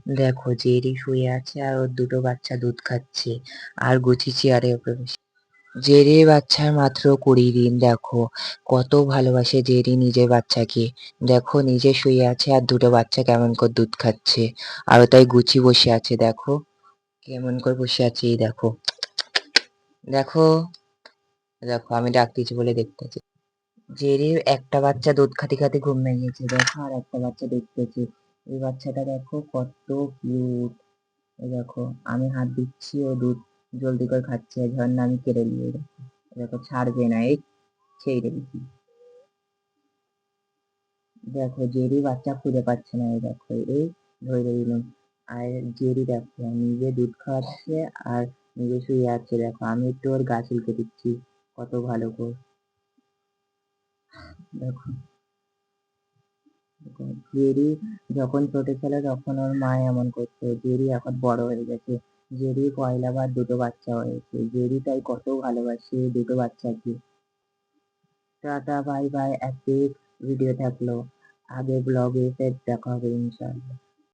দেখো জেরি শুয়ে আছে আর ওর দুটো বাচ্চা দুধ খাচ্ছে আর গুচি চেয়ারে উপরে বসে। জেরির বাচ্চার মাত্র 20 দিন। দেখো কত ভালোবাসে জেরি নিজের বাচ্চাকে। দেখো নিজে শুয়ে আছে আর দুটো বাচ্চা কেমন করে দুধ খাচ্ছে আর তাই গুচি বসে আছে। দেখো কেমন করে বসে আছে, এই দেখো দেখো দেখো আমি ডাকতেছি বলে দেখতেছি। জেরির একটা বাচ্চা দুধ খাতে খাতে ঘুম ভেঙেছে, দেখো আর একটা বাচ্চা দেখতেছি। এই বাচ্চাটা দেখো কত কিউট। এই দেখো আমি হাত দিচ্ছি ও দুধ জলদি করে খাচ্ছে, ধর না আমি কেড়ে নিয়ে। দেখো দেখো ছাড়বে না, এই ছেড়ে দিচ্ছি। দেখো জেরি বাচ্চা খুঁজে পাচ্ছে না, এই দেখো এই ধরে দিলাম। আর জেরি দেখো নিজে দুধ খাওয়াচ্ছে আর নিজে শুয়ে আছে। দেখো আমি একটু ওর গা চুলকে দিচ্ছি কত ভালো করে। দেখো দেখো, জেরি যখন ছোট ছিল তখন ওর মা এমন করতো, জেরি এখন বড় হয়ে গেছে। জেরি পয়লা বার দুটো বাচ্চা হয়েছে, জেরি তাই কত ভালোবাসে দুটো বাচ্চাকে। টাটা বাই বাই, একটি ভিডিও থাকলো, আগে ব্লগে ফের দেখা হবে ইনশাআল্লাহ।